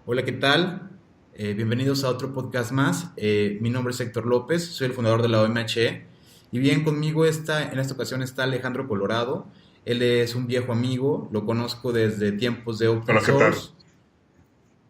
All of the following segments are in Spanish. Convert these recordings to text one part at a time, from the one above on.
Hola, ¿qué tal? Bienvenidos a otro podcast más. Mi nombre es Héctor López, soy el fundador de la OMHE. Y bien, conmigo en esta ocasión está Alejandro Colorado. Él es un viejo amigo, lo conozco desde tiempos de Open Hola, ¿qué tal? Source.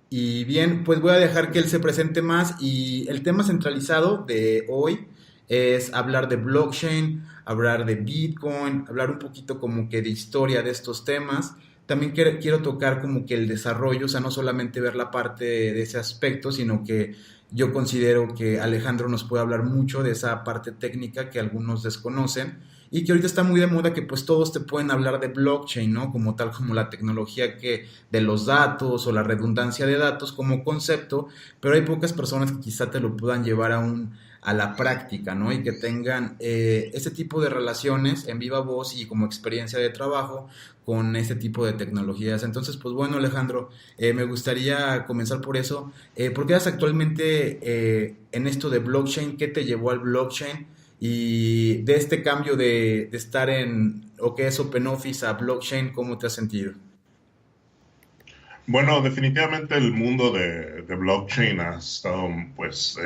Y bien, pues voy a dejar que él se presente más. Y el tema centralizado de hoy es hablar de blockchain, hablar de Bitcoin, hablar un poquito como que de historia de estos temas. También quiero tocar como que el desarrollo, o sea, no solamente ver la parte de ese aspecto, sino que yo considero que Alejandro nos puede hablar mucho de esa parte técnica que algunos desconocen y que ahorita está muy de moda que pues todos te pueden hablar de blockchain, ¿no? Como tal como la tecnología que de los datos o la redundancia de datos como concepto, pero hay pocas personas que quizá te lo puedan llevar a la práctica, ¿no? Y que tengan ese tipo de relaciones en viva voz y como experiencia de trabajo con ese tipo de tecnologías. Entonces, pues bueno, Alejandro, me gustaría comenzar por eso. ¿Por qué estás actualmente en esto de blockchain? ¿Qué te llevó al blockchain? Y de este cambio de estar en lo que es OpenOffice a blockchain, ¿cómo te has sentido? Bueno, definitivamente el mundo de blockchain ha estado pues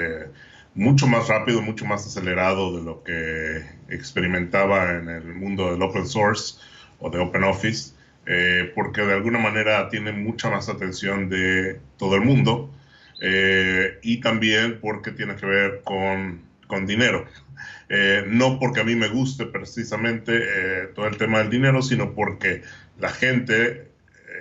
mucho más rápido, mucho más acelerado de lo que experimentaba en el mundo del open source o de OpenOffice, porque de alguna manera tiene mucha más atención de todo el mundo y también porque tiene que ver con dinero. No porque a mí me guste precisamente todo el tema del dinero, sino porque la gente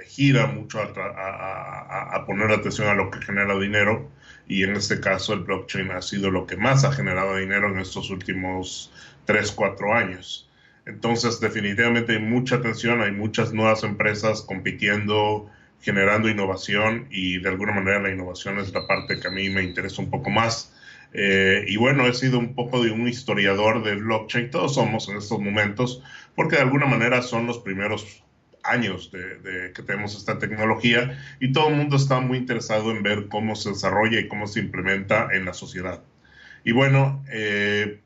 gira mucho a poner atención a lo que genera dinero y en este caso el blockchain ha sido lo que más ha generado dinero en estos últimos 3 4 años. Entonces definitivamente hay mucha atención, hay muchas nuevas empresas compitiendo, generando innovación y de alguna manera la innovación es la parte que a mí me interesa un poco más. Y bueno, he sido un poco de un historiador del blockchain, todos somos en estos momentos, porque de alguna manera son los primeros años de que tenemos esta tecnología y todo el mundo está muy interesado en ver cómo se desarrolla y cómo se implementa en la sociedad. Y bueno,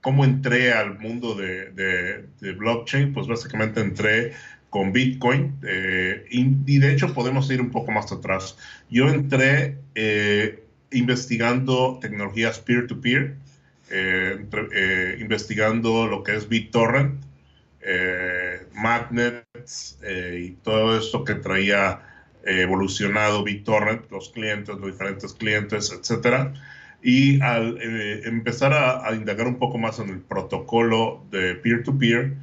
¿cómo entré al mundo de blockchain? Pues básicamente entré con Bitcoin y de hecho podemos ir un poco más atrás. Yo entré investigando tecnologías peer-to-peer, investigando lo que es BitTorrent, Magnets y todo esto que traía evolucionado BitTorrent, los clientes, los diferentes clientes, etcétera. Y al empezar a indagar un poco más en el protocolo de peer-to-peer,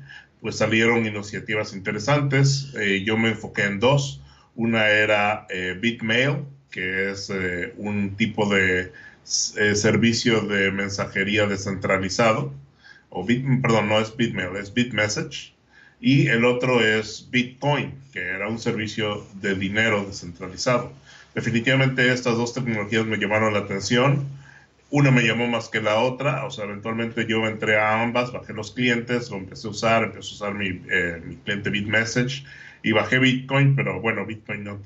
pues salieron iniciativas interesantes. Yo me enfoqué en dos. Una era Bitmail, que es un tipo de servicio de mensajería descentralizado. Perdón, no es Bitmail, es Bitmessage. Y el otro es Bitcoin, que era un servicio de dinero descentralizado. Definitivamente estas dos tecnologías me llamaron la atención. Una me llamó más que la otra, o sea, eventualmente yo entré a ambas, bajé los clientes, lo empecé a usar mi cliente BitMessage y bajé Bitcoin, pero bueno, Bitcoin o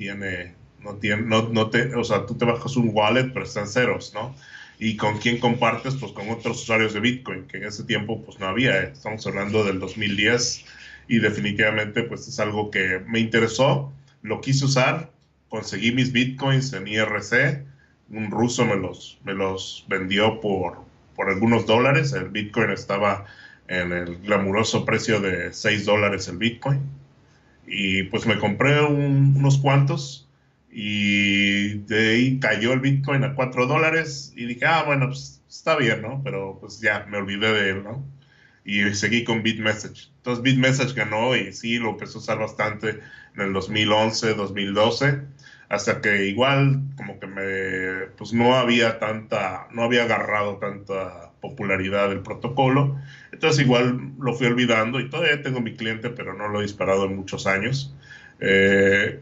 sea, tú te bajas un wallet, pero está en ceros, ¿no? ¿Y con quién compartes? Pues con otros usuarios de Bitcoin, que en ese tiempo pues no había, estamos hablando del 2010 y definitivamente pues es algo que me interesó, lo quise usar, conseguí mis Bitcoins en IRC, un ruso me los vendió por algunos dólares. El Bitcoin estaba en el glamuroso precio de $6 el Bitcoin. Y pues me compré unos cuantos y de ahí cayó el Bitcoin a $4 y dije, ah, bueno, pues está bien, ¿no? Pero pues ya me olvidé de él, ¿no? Y seguí con BitMessage. Entonces BitMessage ganó y sí, lo empecé a usar bastante en el 2011, 2012, hasta que igual como que pues no había agarrado tanta popularidad el protocolo. Entonces igual lo fui olvidando y todavía tengo mi cliente, pero no lo he disparado en muchos años.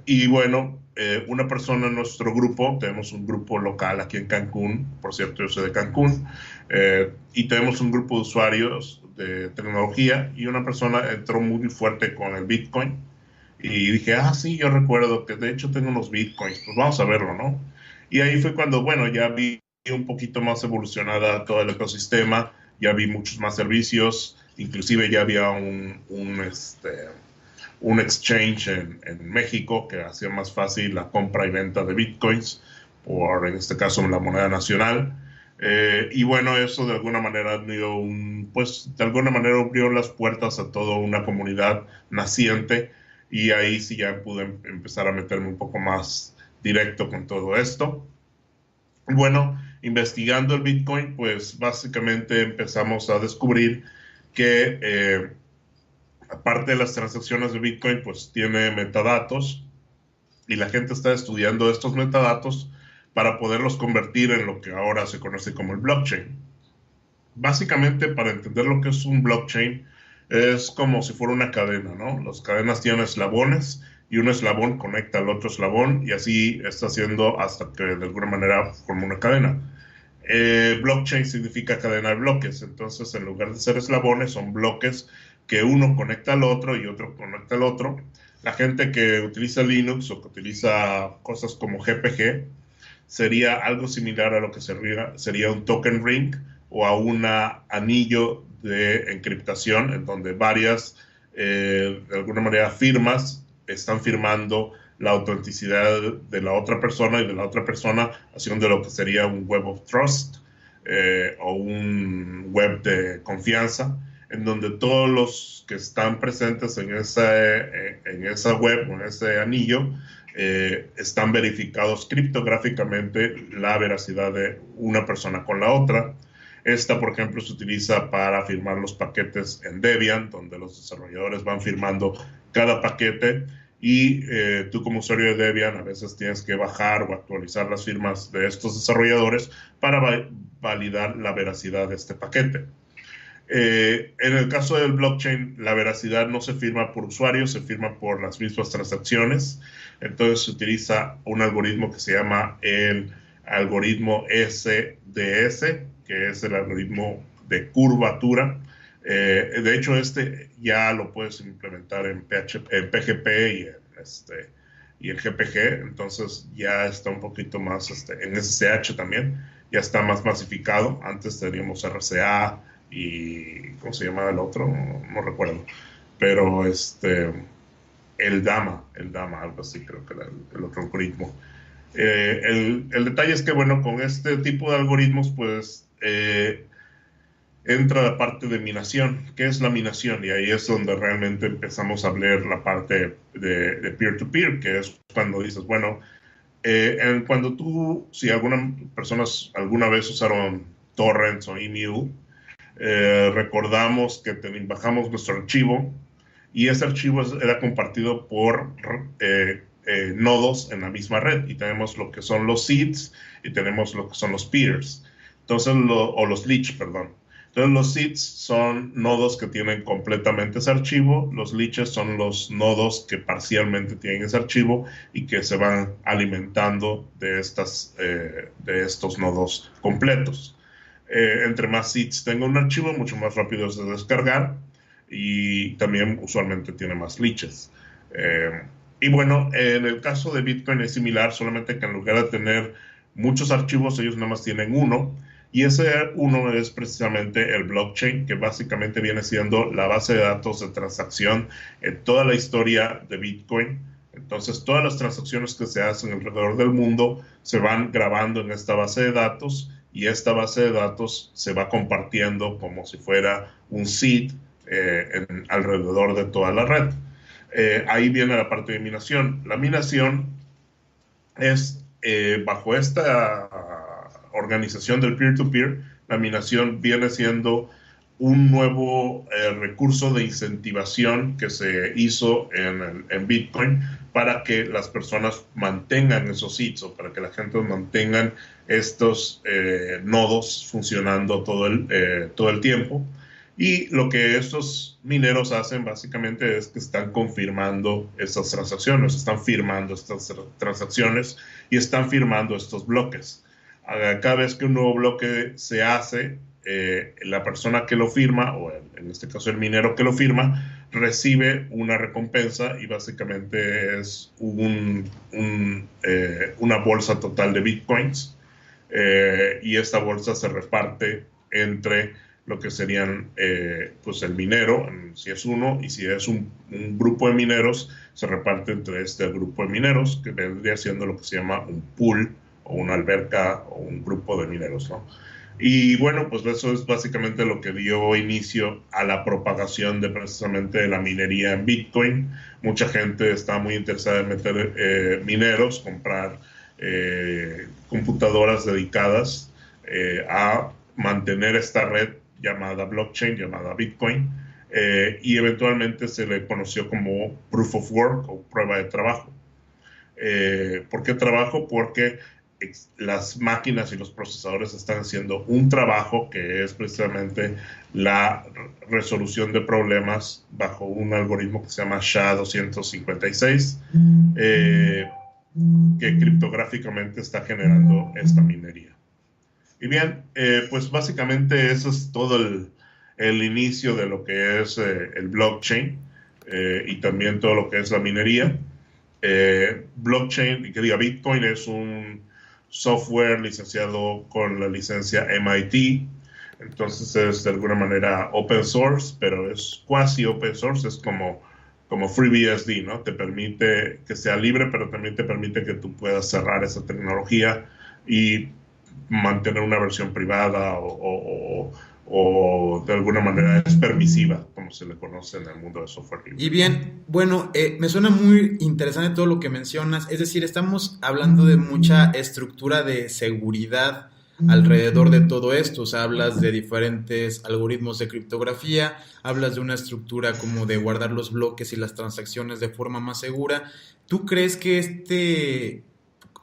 Y bueno, una persona en nuestro grupo, tenemos un grupo local aquí en Cancún, por cierto, yo soy de Cancún, y tenemos un grupo de usuarios de tecnología y una persona entró muy fuerte con el Bitcoin y dije, ah, sí, yo recuerdo que de hecho tengo unos Bitcoins, pues vamos a verlo, ¿no? Y ahí fue cuando, bueno, ya vi un poquito más evolucionada todo el ecosistema, ya vi muchos más servicios, inclusive ya había un exchange en México que hacía más fácil la compra y venta de bitcoins o en este caso la moneda nacional. Y bueno, eso de alguna manera pues de alguna manera abrió las puertas a toda una comunidad naciente, y ahí sí ya pude empezar a meterme un poco más directo con todo esto. Bueno, investigando el Bitcoin, pues básicamente empezamos a descubrir que aparte de las transacciones de Bitcoin, pues tiene metadatos, y la gente está estudiando estos metadatos para poderlos convertir en lo que ahora se conoce como el blockchain. Básicamente, para entender lo que es un blockchain, es como si fuera una cadena, ¿no? Las cadenas tienen eslabones, y un eslabón conecta al otro eslabón, y así está haciendo hasta que de alguna manera forma una cadena. Blockchain significa cadena de bloques, entonces en lugar de ser eslabones son bloques que uno conecta al otro y otro conecta al otro. La gente que utiliza Linux o que utiliza cosas como GPG sería algo similar a lo que sería un token ring o a un anillo de encriptación, en donde varias, de alguna manera, firmas están firmando la autenticidad de la otra persona, y de la otra persona haciendo lo que sería un web of trust, o un web de confianza, en donde todos los que están presentes en esa web o en ese anillo están verificados criptográficamente la veracidad de una persona con la otra. Esta, por ejemplo, se utiliza para firmar los paquetes en Debian, donde los desarrolladores van firmando cada paquete, y tú como usuario de Debian a veces tienes que bajar o actualizar las firmas de estos desarrolladores para validar la veracidad de este paquete. En el caso del blockchain, la veracidad no se firma por usuarios, se firma por las mismas transacciones. Entonces se utiliza un algoritmo que se llama el algoritmo SDS, que es el algoritmo de curvatura. De hecho, este ya lo puedes implementar en PGP y en GPG, entonces ya está un poquito más, en SSH también, ya está más masificado. Antes teníamos RCA y ¿cómo se llama el otro? No recuerdo, pero el Dama, algo así creo que era el otro algoritmo. El detalle es que, bueno, con este tipo de algoritmos, pues entra la parte de minación. ¿Qué es la minación? Y ahí es donde realmente empezamos a hablar la parte de peer-to-peer, que es cuando dices, bueno, cuando si algunas personas alguna vez usaron torrents o email, recordamos que bajamos nuestro archivo, y ese archivo era compartido por nodos en la misma red, y tenemos lo que son los seeds y tenemos lo que son los peers, entonces o los leech, perdón. Entonces los seeds son nodos que tienen completamente ese archivo, los leeches son los nodos que parcialmente tienen ese archivo y que se van alimentando de estos nodos completos. Entre más seeds tenga un archivo, mucho más rápido es de descargar, y también usualmente tiene más leeches. Y bueno, en el caso de Bitcoin es similar, solamente que en lugar de tener muchos archivos, ellos nada más tienen uno, y ese uno es precisamente el blockchain, que básicamente viene siendo la base de datos de transacción en toda la historia de Bitcoin. Entonces, todas las transacciones que se hacen alrededor del mundo se van grabando en esta base de datos, y esta base de datos se va compartiendo como si fuera un seed alrededor de toda la red. Ahí viene la parte de minación. La minación es bajo esta organización del peer-to-peer, la minación viene siendo un nuevo recurso de incentivación que se hizo en Bitcoin para que las personas mantengan esos seeds, o para que la gente mantengan estos nodos funcionando todo el tiempo. Y lo que estos mineros hacen básicamente es que están confirmando estas transacciones, están firmando estas transacciones y están firmando estos bloques. Cada vez que un nuevo bloque se hace, la persona que lo firma, o en este caso el minero que lo firma, recibe una recompensa, y básicamente es una bolsa total de bitcoins, y esta bolsa se reparte entre lo que serían pues el minero, si es uno, y si es un grupo de mineros, se reparte entre este grupo de mineros, que vendría siendo lo que se llama un pool o una alberca o un grupo de mineros, ¿no? Y bueno, pues eso es básicamente lo que dio inicio a la propagación de precisamente la minería en Bitcoin. Mucha gente está muy interesada en meter mineros, comprar computadoras dedicadas a mantener esta red llamada blockchain, llamada Bitcoin, y eventualmente se le conoció como Proof of Work o prueba de trabajo. ¿Por qué trabajo? Porque las máquinas y los procesadores están haciendo un trabajo que es precisamente la resolución de problemas bajo un algoritmo que se llama SHA-256, que criptográficamente está generando esta minería. Y bien, pues básicamente eso es todo el inicio de lo que es el blockchain y también todo lo que es la minería. Blockchain, que diga Bitcoin, es un software licenciado con la licencia MIT, entonces es de alguna manera open source, pero es cuasi open source, es como FreeBSD, ¿no? Te permite que sea libre, pero también te permite que tú puedas cerrar esa tecnología y mantener una versión privada o de alguna manera es permisiva, como se le conoce en el mundo del software libre, Y ¿no? bien, bueno, me suena muy interesante todo lo que mencionas. Es decir, estamos hablando de mucha estructura de seguridad alrededor de todo esto. O sea, hablas de diferentes algoritmos de criptografía, hablas de una estructura como de guardar los bloques y las transacciones de forma más segura. ¿Tú crees que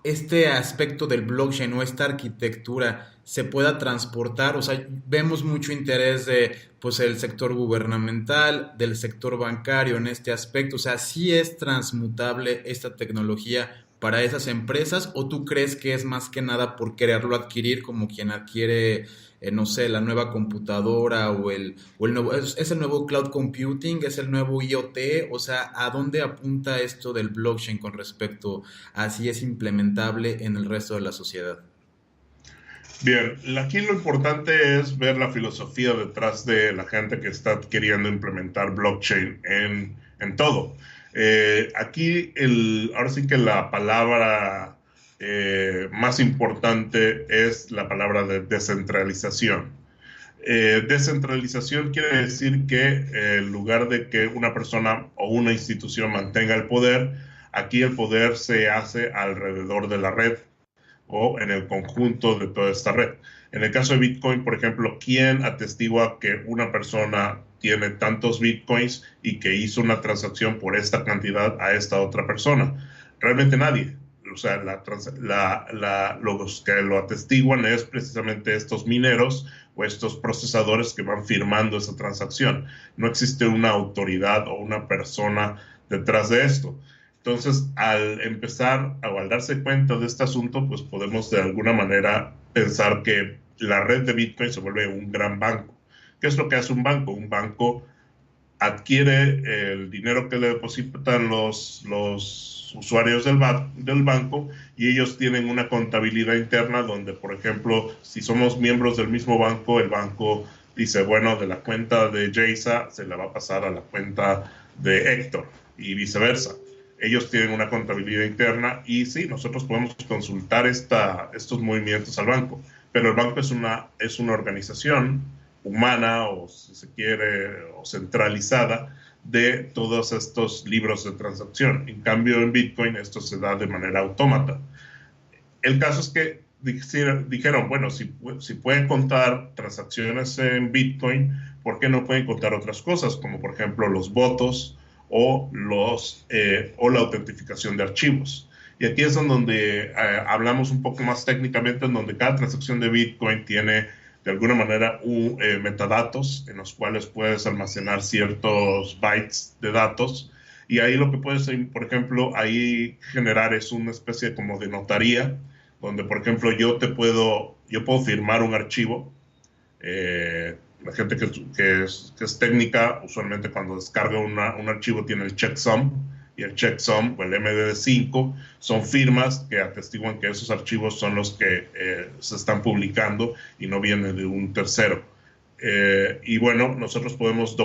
este aspecto del blockchain o esta arquitectura se pueda transportar? O sea, vemos mucho interés de, pues, el sector gubernamental, del sector bancario en este aspecto. O sea, ¿sí es transmutable esta tecnología para esas empresas o tú crees que es más que nada por quererlo adquirir como quien adquiere, no sé, la nueva computadora o el nuevo, es el nuevo cloud computing, es el nuevo IoT? O sea, ¿a dónde apunta esto del blockchain con respecto a si es implementable en el resto de la sociedad? Bien, aquí lo importante es ver la filosofía detrás de la gente que está queriendo implementar blockchain en todo. Aquí, ahora sí que la palabra más importante es la palabra de descentralización. Descentralización quiere decir que en lugar de que una persona o una institución mantenga el poder, aquí el poder se hace alrededor de la red o en el conjunto de toda esta red. En el caso de Bitcoin, por ejemplo, ¿quién atestigua que una persona tiene tantos Bitcoins y que hizo una transacción por esta cantidad a esta otra persona? Realmente nadie. O sea, los que lo atestiguan es precisamente estos mineros o estos procesadores que van firmando esa transacción. No existe una autoridad o una persona detrás de esto. Entonces, al empezar o al darse cuenta de este asunto, pues podemos de alguna manera pensar que la red de Bitcoin se vuelve un gran banco. ¿Qué es lo que hace un banco? Un banco adquiere el dinero que le depositan los usuarios del banco y ellos tienen una contabilidad interna donde, por ejemplo, si somos miembros del mismo banco, el banco dice, bueno, de la cuenta de Jaysa se la va a pasar a la cuenta de Héctor y viceversa. Ellos tienen una contabilidad interna y sí, nosotros podemos consultar estos movimientos al banco, pero el banco es una organización humana o si se quiere o centralizada de todos estos libros de transacción. En cambio en Bitcoin esto se da de manera autómata. El caso es que dijeron, bueno, si pueden contar transacciones en Bitcoin, ¿por qué no pueden contar otras cosas? Como por ejemplo los votos o la autentificación de archivos. Y aquí es donde hablamos un poco más técnicamente, en donde cada transacción de Bitcoin tiene de alguna manera metadatos en los cuales puedes almacenar ciertos bytes de datos. Y ahí lo que puedes, por ejemplo, ahí generar es una especie como de notaría, donde, por ejemplo, yo puedo firmar un archivo. La gente que es técnica, usualmente cuando descarga un archivo tiene el checksum, y el checksum o el MD5 son firmas que atestiguan que esos archivos son los que se están publicando y no vienen de un tercero. Y bueno, nosotros podemos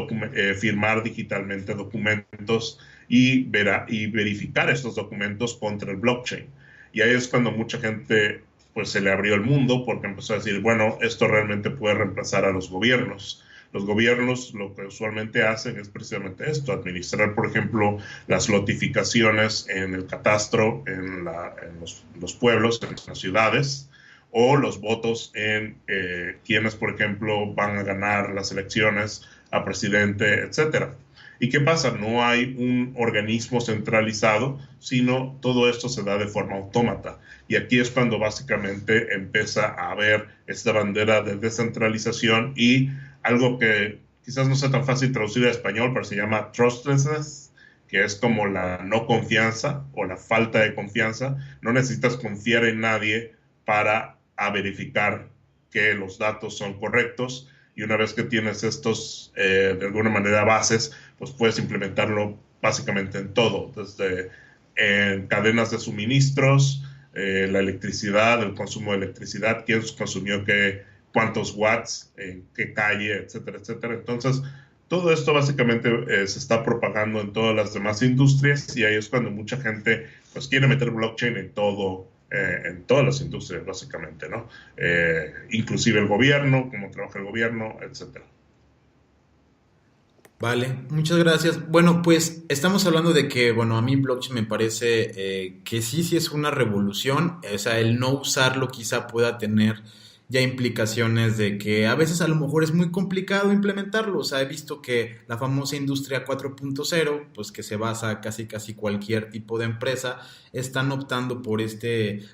firmar digitalmente documentos y verificar estos documentos contra el blockchain. Y ahí es cuando mucha gente pues se le abrió el mundo porque empezó a decir, bueno, esto realmente puede reemplazar a los gobiernos. Los gobiernos lo que usualmente hacen es precisamente esto, administrar, por ejemplo, las notificaciones en el catastro, en los pueblos, en las ciudades, o los votos en quienes, por ejemplo, van a ganar las elecciones a presidente, etcétera. ¿Y qué pasa? No hay un organismo centralizado, sino todo esto se da de forma autómata. Y aquí es cuando básicamente empieza a haber esta bandera de descentralización y algo que quizás no sea tan fácil traducir a español, pero se llama trustlessness, que es como la no confianza o la falta de confianza. No necesitas confiar en nadie para verificar que los datos son correctos, y una vez que tienes estos, de alguna manera, bases, pues puedes implementarlo básicamente en todo, desde en cadenas de suministros, la electricidad, el consumo de electricidad, quién consumió qué, cuántos watts, en qué calle, etcétera, etcétera. Entonces, todo esto básicamente se está propagando en todas las demás industrias, y ahí es cuando mucha gente pues quiere meter blockchain en todas las industrias, básicamente, ¿no? Inclusive el gobierno, cómo trabaja el gobierno, etcétera. Vale, muchas gracias. Bueno, pues estamos hablando de que, bueno, a mí blockchain me parece que sí, sí es una revolución. O sea, el no usarlo quizá pueda tener ya implicaciones de que a veces a lo mejor es muy complicado implementarlo. O sea, he visto que la famosa industria 4.0, pues que se basa casi casi cualquier tipo de empresa, están optando por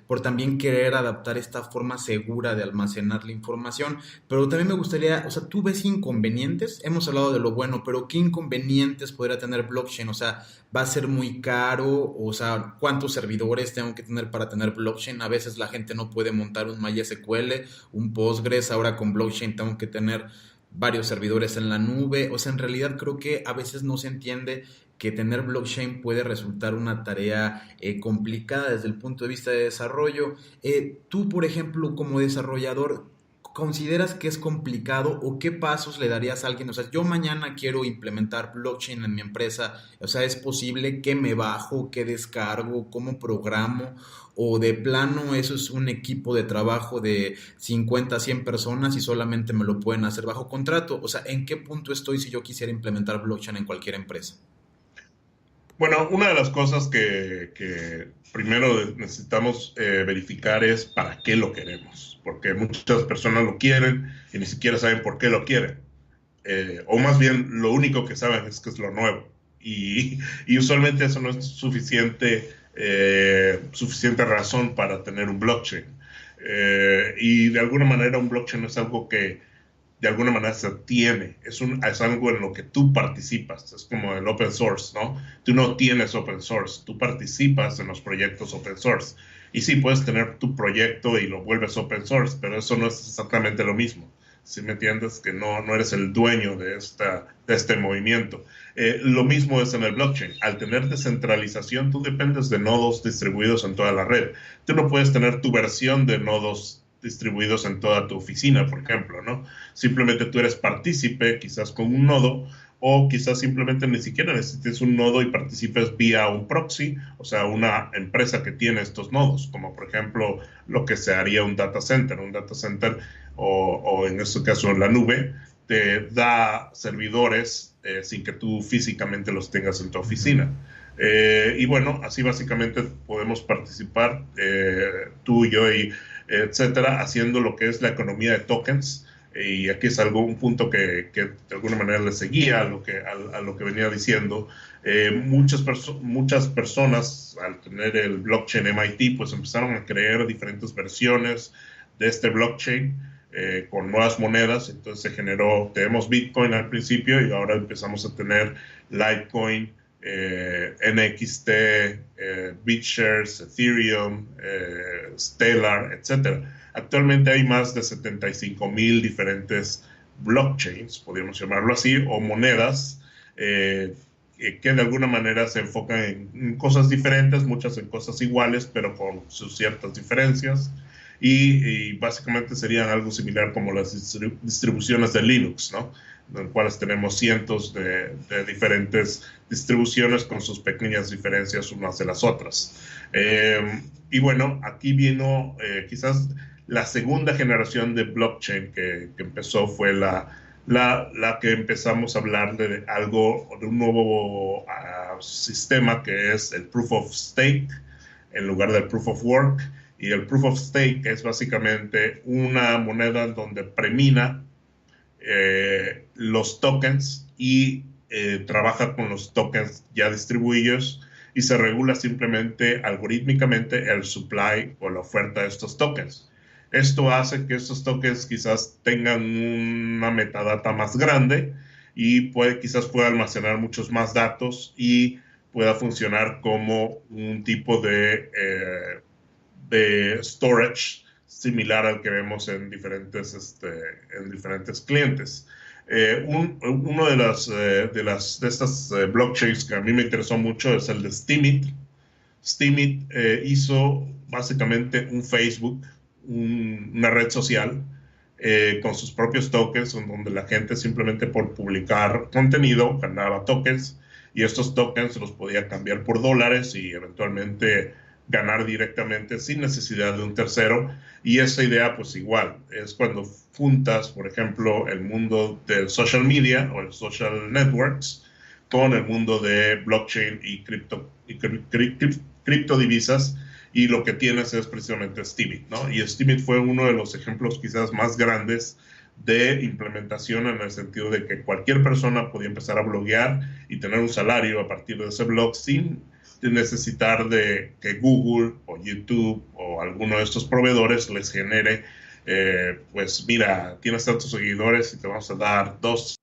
por también querer adaptar esta forma segura de almacenar la información. Pero también me gustaría, o sea, ¿tú ves inconvenientes? Hemos hablado de lo bueno, pero ¿qué inconvenientes podría tener blockchain? O sea, ¿va a ser muy caro? O sea, ¿cuántos servidores tengo que tener para tener blockchain? A veces la gente no puede montar un MySQL, un Postgres. Ahora con blockchain tengo que tener varios servidores en la nube. O sea, en realidad creo que a veces no se entiende que tener blockchain puede resultar una tarea complicada desde el punto de vista de desarrollo. Tú, por ejemplo, como desarrollador, ¿consideras que es complicado o qué pasos le darías a alguien? O sea, yo mañana quiero implementar blockchain en mi empresa. O sea, ¿es posible que me bajo, que descargo, cómo programo? O de plano eso es un equipo de trabajo de 50 a 100 personas y solamente me lo pueden hacer bajo contrato. O sea, ¿en qué punto estoy si yo quisiera implementar blockchain en cualquier empresa? Bueno, una de las cosas que primero necesitamos verificar es para qué lo queremos, porque muchas personas lo quieren y ni siquiera saben por qué lo quieren. O más bien lo único que saben es que es lo nuevo, y usualmente eso no es suficiente razón para tener un blockchain. Y de alguna manera un blockchain no es algo que de alguna manera se tiene, es algo en lo que tú participas, es como el open source, ¿no? Tú no tienes open source, tú participas en los proyectos open source. Y sí, puedes tener tu proyecto y lo vuelves open source, pero eso no es exactamente lo mismo. ¿Sí me entiendes? Que no eres el dueño de este movimiento. Lo mismo es en el blockchain. Al tener descentralización, tú dependes de nodos distribuidos en toda la red. Tú no puedes tener tu versión de nodos distribuidos en toda tu oficina, por ejemplo, ¿no? Simplemente tú eres partícipe, quizás con un nodo, o quizás simplemente ni siquiera necesites un nodo y participes vía un proxy, o sea, una empresa que tiene estos nodos, como por ejemplo lo que se haría un data center. Un data center, o en este caso en la nube, te da servidores sin que tú físicamente los tengas en tu oficina. Y bueno, así básicamente podemos participar, tú y yo, y etcétera, haciendo lo que es la economía de tokens. Y aquí es un punto que de alguna manera le seguía a lo que venía diciendo. Muchas personas, al tener el blockchain MIT, pues empezaron a crear diferentes versiones de este blockchain con nuevas monedas. Entonces tenemos Bitcoin al principio, y ahora empezamos a tener Litecoin, NXT, BitShares, Ethereum, Stellar, etcétera. Actualmente hay más de 75,000 diferentes blockchains, podríamos llamarlo así, o monedas, que de alguna manera se enfocan en cosas diferentes, muchas en cosas iguales, pero con sus ciertas diferencias. y básicamente serían algo similar como las distribuciones de Linux, ¿no? En las cuales tenemos cientos de diferentes distribuciones con sus pequeñas diferencias unas de las otras. Y bueno, aquí vino quizás la segunda generación de blockchain que empezó fue la que empezamos a hablar de algo, de un nuevo sistema que es el Proof of Stake en lugar del Proof of Work. Y el Proof of Stake es básicamente una moneda en donde premina los tokens y trabaja con los tokens ya distribuidos y se regula simplemente algorítmicamente el supply o la oferta de estos tokens. Esto hace que estos tokens quizás tengan una metadata más grande y quizás pueda almacenar muchos más datos y pueda funcionar como un tipo de storage similar al que vemos en diferentes clientes. Uno de estas blockchains que a mí me interesó mucho es el de Steemit. Steemit hizo básicamente un Facebook, una red social con sus propios tokens, en donde la gente simplemente por publicar contenido ganaba tokens y estos tokens los podía cambiar por dólares y eventualmente ganar directamente sin necesidad de un tercero. Y esa idea pues igual es cuando juntas, por ejemplo, el mundo del social media o el social networks con el mundo de blockchain y criptodivisas, y lo que tienes es precisamente Steemit, ¿no? Y Steemit fue uno de los ejemplos quizás más grandes de implementación en el sentido de que cualquier persona podía empezar a bloguear y tener un salario a partir de ese blog sin necesitar de que Google o YouTube o alguno de estos proveedores les genere, pues mira, tienes tantos seguidores y te vamos a dar dos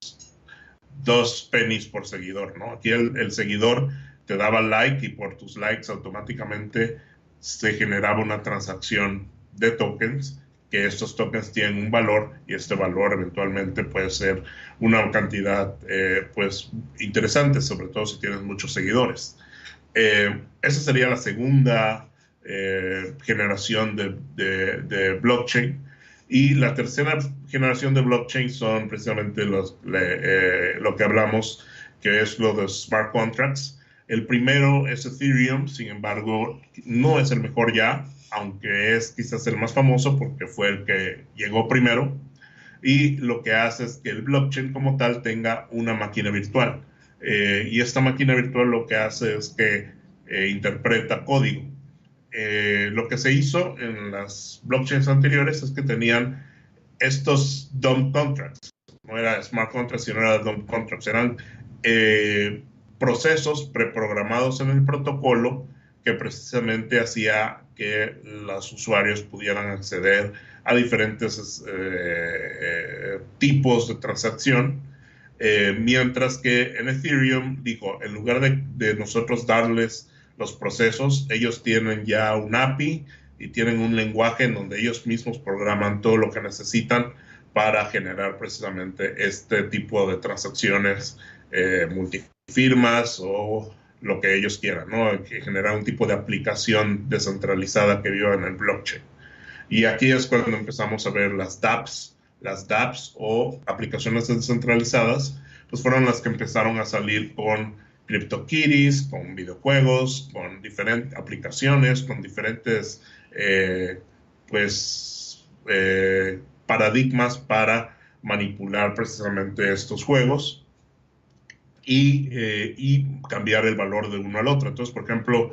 pennies por seguidor, ¿no? Aquí el seguidor te daba like y por tus likes automáticamente se generaba una transacción de tokens, que estos tokens tienen un valor y este valor eventualmente puede ser una cantidad pues interesante, sobre todo si tienes muchos seguidores. Esa sería la segunda generación de blockchain. Y la tercera generación de blockchain son precisamente lo que hablamos, que es lo de smart contracts. El primero es Ethereum, sin embargo, no es el mejor ya, aunque es quizás el más famoso porque fue el que llegó primero. Y lo que hace es que el blockchain como tal tenga una máquina virtual. Y esta máquina virtual lo que hace es que interpreta código. Lo que se hizo en las blockchains anteriores es que tenían estos dumb contracts. No era smart contracts, sino era dumb contracts. Eran procesos preprogramados en el protocolo que precisamente hacía que los usuarios pudieran acceder a diferentes tipos de transacción, mientras que en Ethereum dijo, en lugar de nosotros darles los procesos, ellos tienen ya un API y tienen un lenguaje en donde ellos mismos programan todo lo que necesitan para generar precisamente este tipo de transacciones multifirmas o lo que ellos quieran, ¿no? Que generar un tipo de aplicación descentralizada que viva en el blockchain. Y aquí es cuando empezamos a ver las dApps. Las dApps o aplicaciones descentralizadas, pues fueron las que empezaron a salir con CryptoKitties, con videojuegos, con diferentes aplicaciones, con diferentes paradigmas para manipular precisamente estos juegos y cambiar el valor de uno al otro. Entonces, por ejemplo,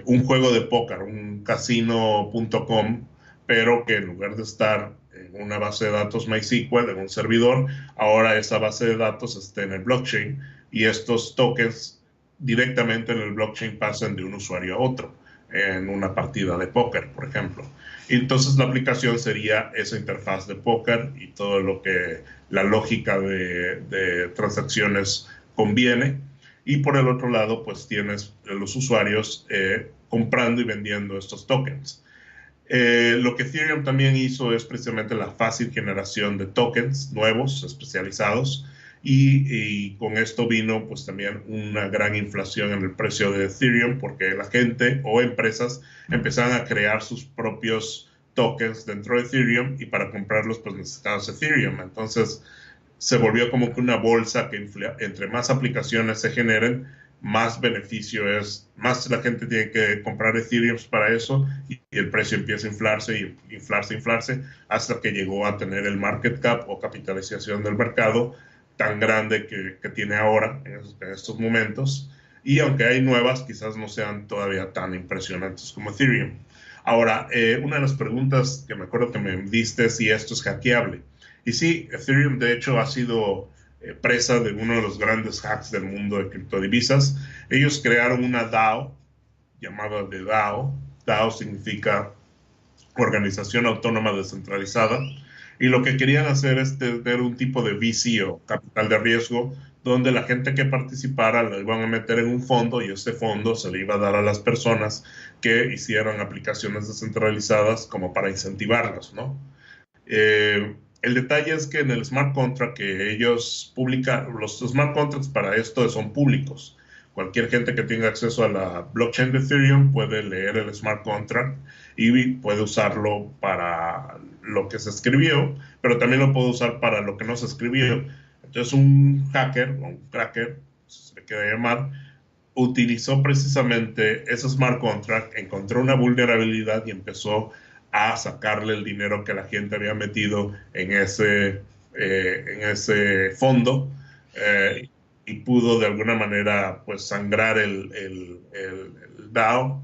un juego de póker, un casino.com, pero que en lugar de estar en una base de datos MySQL, en un servidor, ahora esa base de datos está en el blockchain y estos tokens directamente en el blockchain pasan de un usuario a otro en una partida de póker, por ejemplo. Y entonces la aplicación sería esa interfaz de póker y todo lo que la lógica de transacciones conviene. Y por el otro lado, pues tienes los usuarios comprando y vendiendo estos tokens. Lo que Ethereum también hizo es precisamente la fácil generación de tokens nuevos, especializados, y con esto vino pues también una gran inflación en el precio de Ethereum porque la gente o empresas empezaron a crear sus propios tokens dentro de Ethereum y para comprarlos pues necesitabas Ethereum. Entonces se volvió como que una bolsa que entre más aplicaciones se generen, más beneficio es, más la gente tiene que comprar Ethereum para eso y el precio empieza a inflarse y inflarse hasta que llegó a tener el market cap o capitalización del mercado tan grande que tiene ahora en estos momentos. Y aunque hay nuevas, quizás no sean todavía tan impresionantes como Ethereum. Ahora, una de las preguntas que me acuerdo que me diste es si esto es hackeable. Y sí, Ethereum de hecho ha sido presa de uno de los grandes hacks del mundo de criptodivisas. Ellos crearon una DAO llamada de DAO. DAO significa Organización Autónoma Descentralizada. Y lo que querían hacer es tener un tipo de VC o capital de riesgo donde la gente que participara lo iban a meter en un fondo y este fondo se le iba a dar a las personas que hicieran aplicaciones descentralizadas como para incentivarlas, ¿no? El detalle es que en el smart contract que ellos publican, los smart contracts para esto son públicos. Cualquier gente que tenga acceso a la blockchain de Ethereum puede leer el smart contract y puede usarlo para lo que se escribió, pero también lo puede usar para lo que no se escribió. Entonces un hacker o un cracker, si se le quiere llamar, utilizó precisamente ese smart contract, encontró una vulnerabilidad y empezó a sacarle el dinero que la gente había metido en ese fondo y pudo de alguna manera pues sangrar el DAO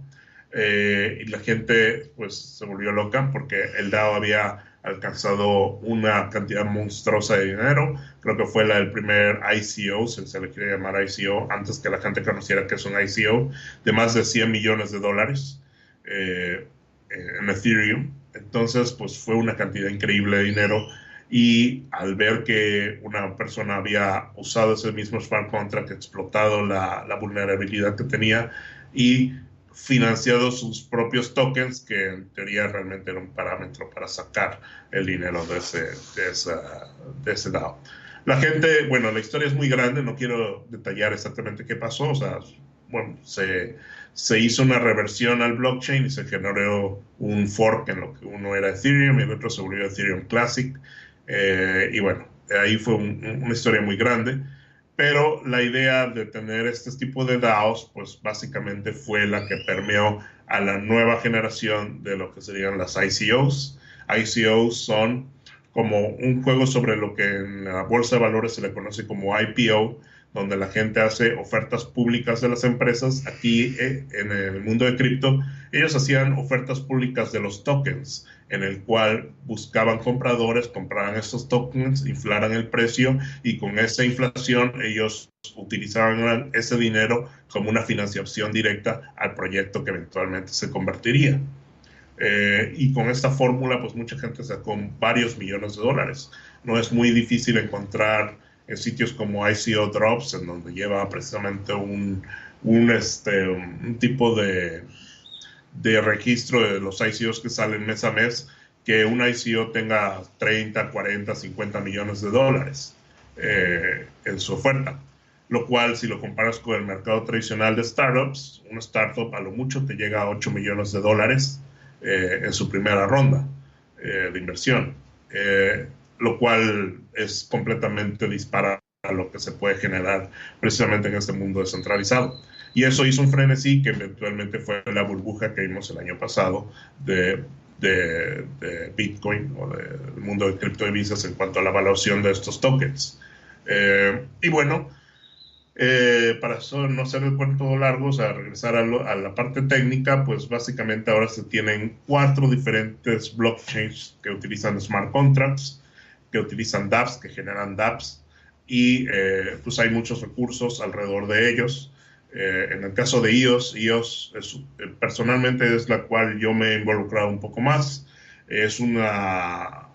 y la gente pues se volvió loca porque el DAO había alcanzado una cantidad monstruosa de dinero. Creo que fue el primer ICO, si se le quiere llamar ICO, antes que la gente conociera que es un ICO, de más de $100 millones eh, en Ethereum. Entonces, pues fue una cantidad increíble de dinero. Y al ver que una persona había usado ese mismo smart contract, explotado la vulnerabilidad que tenía y financiado sus propios tokens, que en teoría realmente era un parámetro para sacar el dinero de ese DAO. La gente, bueno, la historia es muy grande, no quiero detallar exactamente qué pasó, o sea, bueno, se hizo una reversión al blockchain y se generó un fork en lo que uno era Ethereum y el otro se volvió Ethereum Classic. Y bueno, ahí fue una historia muy grande. Pero la idea de tener este tipo de DAOs, pues básicamente fue la que permeó a la nueva generación de lo que serían las ICOs. ICOs son como un juego sobre lo que en la bolsa de valores se le conoce como IPO, donde la gente hace ofertas públicas de las empresas. Aquí en el mundo de cripto, ellos hacían ofertas públicas de los tokens, en el cual buscaban compradores, compraban estos tokens, inflaran el precio y con esa inflación ellos utilizaban ese dinero como una financiación directa al proyecto que eventualmente se convertiría. Y con esta fórmula, pues mucha gente sacó varios millones de dólares. No es muy difícil encontrar en sitios como ICO Drops, en donde lleva precisamente un tipo de registro de los ICOs que salen mes a mes, que un ICO tenga 30, 40, 50 millones de dólares en su oferta. Lo cual, si lo comparas con el mercado tradicional de startups, una startup a lo mucho te llega a 8 millones de dólares en su primera ronda de inversión, lo cual es completamente disparado a lo que se puede generar precisamente en este mundo descentralizado. Y eso hizo un frenesí que eventualmente fue la burbuja que vimos el año pasado de Bitcoin o del mundo de criptodivisas en cuanto a la evaluación de estos tokens. Y bueno, para no hacer el cuento largo, o sea, regresar a la parte técnica, pues básicamente ahora se tienen 4 diferentes blockchains que utilizan smart contracts, que utilizan dApps, que generan dApps, y pues hay muchos recursos alrededor de ellos. En el caso de EOS personalmente es la cual yo me he involucrado un poco más. Es una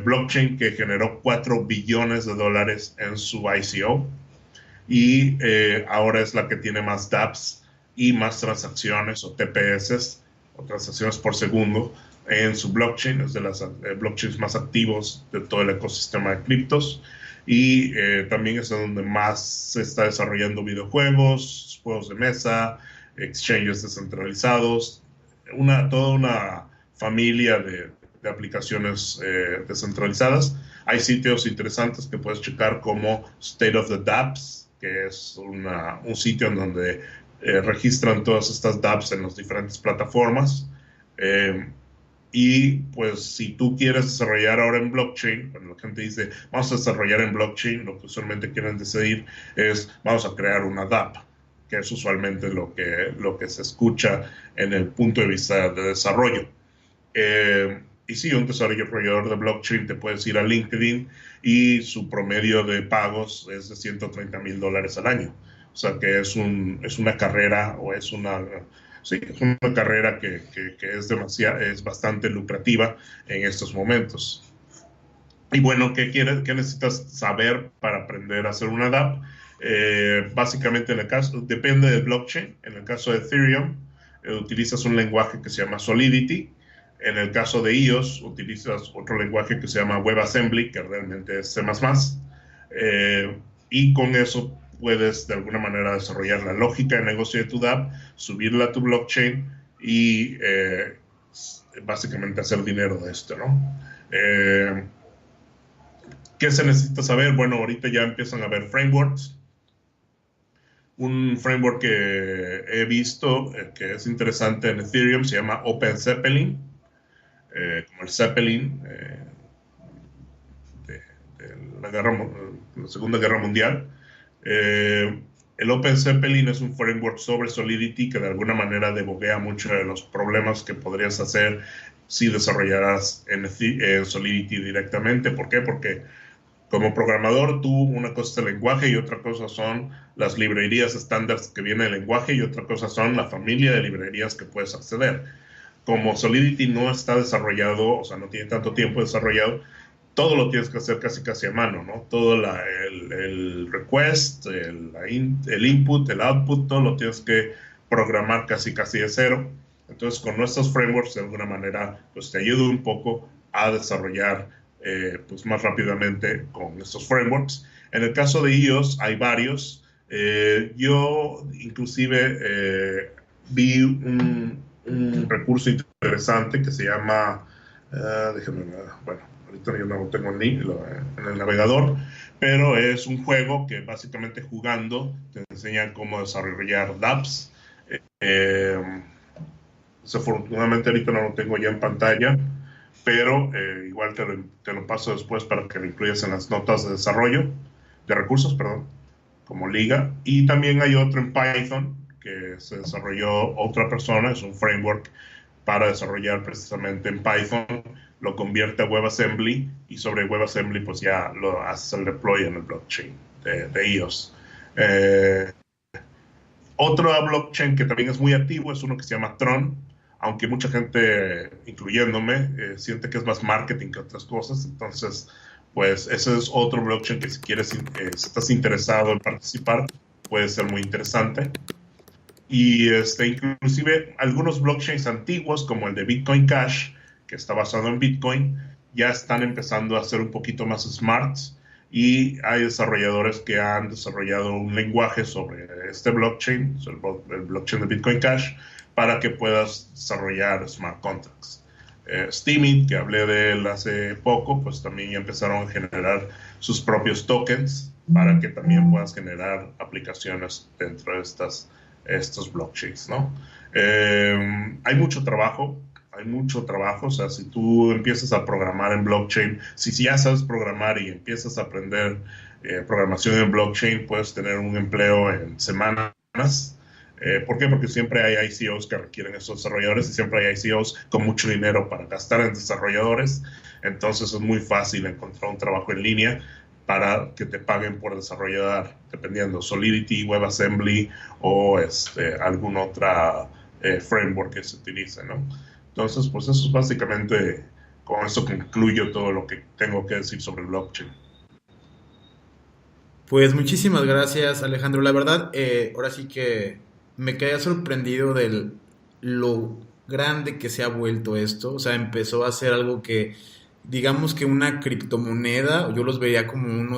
blockchain que generó 4 billones de dólares en su ICO y ahora es la que tiene más dApps y más transacciones o TPS o transacciones por segundo en su blockchain. Es de las blockchains más activos de todo el ecosistema de criptos y también es donde más se está desarrollando videojuegos, juegos de mesa, exchanges descentralizados, toda una familia de aplicaciones descentralizadas. Hay sitios interesantes que puedes checar como State of the dApps, que es un sitio en donde registran todas estas dApps en las diferentes plataformas. Y pues si tú quieres desarrollar ahora en blockchain, cuando la gente dice vamos a desarrollar en blockchain, lo que usualmente quieren decidir es vamos a crear una dApp, que es usualmente lo que se escucha en el punto de vista de desarrollo. Y sí, un desarrollador de blockchain te puedes ir a LinkedIn y su promedio de pagos es de $130,000 al año. O sea que es una carrera o es una... Sí, es una carrera que es bastante lucrativa en estos momentos. Y bueno, ¿qué necesitas saber para aprender a hacer una dApp? Básicamente, depende del blockchain. En el caso de Ethereum, utilizas un lenguaje que se llama Solidity. En el caso de iOS, utilizas otro lenguaje que se llama WebAssembly, que realmente es C++. Y con eso puedes de alguna manera desarrollar la lógica de negocio de tu dApp, subirla a tu blockchain y básicamente hacer dinero de esto, ¿no? ¿Qué se necesita saber? Bueno, ahorita ya empiezan a haber frameworks. Un framework que he visto que es interesante en Ethereum se llama OpenZeppelin, como el Zeppelin de la Segunda Guerra Mundial. El OpenZeppelin es un framework sobre Solidity que de alguna manera deboguea mucho de los problemas que podrías hacer si desarrollaras en Solidity directamente. ¿Por qué? Porque como programador, una cosa es el lenguaje y otra cosa son las librerías estándares que viene del lenguaje y otra cosa son la familia de librerías que puedes acceder. Como Solidity no está desarrollado, o sea, no tiene tanto tiempo desarrollado, todo lo tienes que hacer casi a mano, ¿no? Todo el request, el input, el output, todo lo tienes que programar casi de cero. Entonces, con nuestros frameworks, de alguna manera, pues te ayuda un poco a desarrollar pues más rápidamente con estos frameworks. En el caso de iOS hay varios. Yo inclusive vi un recurso interesante que se llama, déjenme ver, bueno, ahorita yo no lo tengo en el navegador, pero es un juego que básicamente jugando te enseña cómo desarrollar dApps. Desafortunadamente ahorita no lo tengo ya en pantalla, pero igual te lo paso después para que lo incluyas en las notas de desarrollo, de recursos, perdón, como liga. Y también hay otro en Python que se desarrolló otra persona, es un framework para desarrollar precisamente en Python, lo convierte a WebAssembly y sobre WebAssembly pues ya lo haces el deploy en el blockchain de iOS. Otro blockchain que también es muy activo es uno que se llama Tron, aunque mucha gente, incluyéndome, siente que es más marketing que otras cosas. Entonces, pues ese es otro blockchain que si quieres, si estás interesado en participar, puede ser muy interesante. Y inclusive algunos blockchains antiguos, como el de Bitcoin Cash, que está basado en Bitcoin, ya están empezando a ser un poquito más smart y hay desarrolladores que han desarrollado un lenguaje sobre este blockchain, el blockchain de Bitcoin Cash, para que puedas desarrollar smart contracts. Steemit, que hablé de él hace poco, pues también ya empezaron a generar sus propios tokens para que también puedas generar aplicaciones dentro de estos blockchains, ¿no? Hay mucho trabajo, o sea, si tú empiezas a programar en blockchain, si ya sabes programar y empiezas a aprender programación en blockchain, puedes tener un empleo en semanas. ¿Por qué? Porque siempre hay ICOs que requieren esos desarrolladores y siempre hay ICOs con mucho dinero para gastar en desarrolladores. Entonces es muy fácil encontrar un trabajo en línea para que te paguen por desarrollar, dependiendo, Solidity, WebAssembly o algún otra framework que se utilice, ¿no? Entonces, pues eso es básicamente, con eso concluyo todo lo que tengo que decir sobre el blockchain. Pues muchísimas gracias, Alejandro. La verdad, ahora sí que me quedé sorprendido de lo grande que se ha vuelto esto. O sea, empezó a ser algo que, digamos que una criptomoneda, yo los vería como un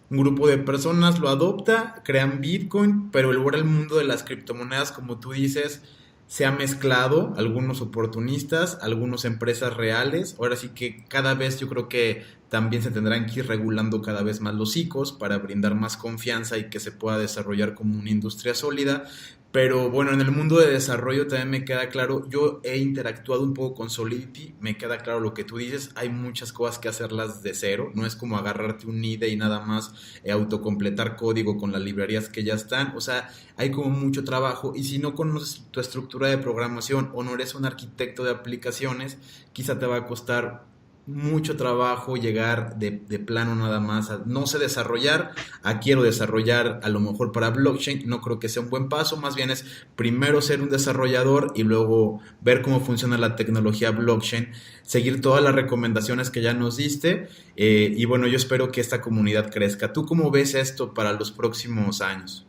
grupo de personas lo adopta, crean Bitcoin, pero ahora el mundo de las criptomonedas, como tú dices, se ha mezclado, algunos oportunistas, algunas empresas reales. Ahora sí que cada vez yo creo que también se tendrán que ir regulando cada vez más los ICOs para brindar más confianza y que se pueda desarrollar como una industria sólida. Pero bueno, en el mundo de desarrollo también me queda claro, yo he interactuado un poco con Solidity, me queda claro lo que tú dices, hay muchas cosas que hacerlas de cero, no es como agarrarte un IDE y nada más autocompletar código con las librerías que ya están, o sea, hay como mucho trabajo y si no conoces tu estructura de programación o no eres un arquitecto de aplicaciones, quizá te va a costar mucho trabajo llegar de plano nada más a no sé desarrollar, a quiero desarrollar a lo mejor para blockchain, no creo que sea un buen paso, más bien es primero ser un desarrollador y luego ver cómo funciona la tecnología blockchain, seguir todas las recomendaciones que ya nos diste y bueno, yo espero que esta comunidad crezca. ¿Tú cómo ves esto para los próximos años?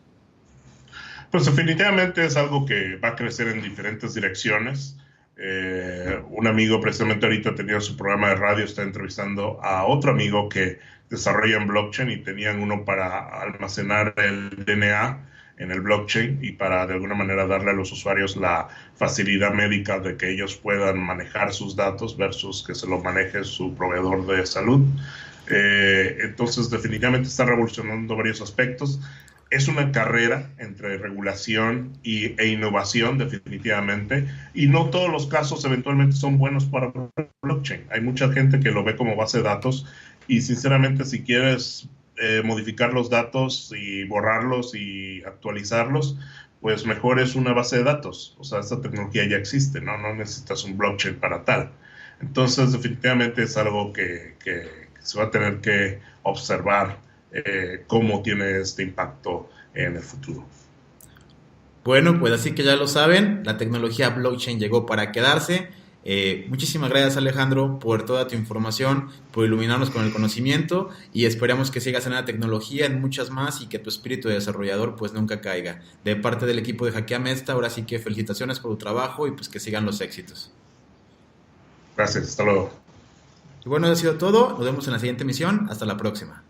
Pues definitivamente es algo que va a crecer en diferentes direcciones. Un amigo precisamente ahorita tenía su programa de radio, está entrevistando a otro amigo que desarrolla en blockchain y tenían uno para almacenar el DNA en el blockchain y para de alguna manera darle a los usuarios la facilidad médica de que ellos puedan manejar sus datos versus que se lo maneje su proveedor de salud. Entonces definitivamente está revolucionando varios aspectos. Es una carrera entre regulación e innovación, definitivamente, y no todos los casos eventualmente son buenos para blockchain. Hay mucha gente que lo ve como base de datos y sinceramente si quieres modificar los datos y borrarlos y actualizarlos, pues mejor es una base de datos. O sea, esta tecnología ya existe, ¿no? No necesitas un blockchain para tal. Entonces, definitivamente es algo que se va a tener que observar cómo tiene este impacto en el futuro. Bueno, pues así que ya lo saben, la tecnología blockchain llegó para quedarse. Muchísimas gracias Alejandro por toda tu información, por iluminarnos con el conocimiento y esperamos que sigas en la tecnología, en muchas más y que tu espíritu de desarrollador pues nunca caiga. De parte del equipo de Hackeame Esta, ahora sí que felicitaciones por tu trabajo y pues que sigan los éxitos. Gracias, hasta luego. Y bueno, eso ha sido todo, nos vemos en la siguiente emisión, hasta la próxima.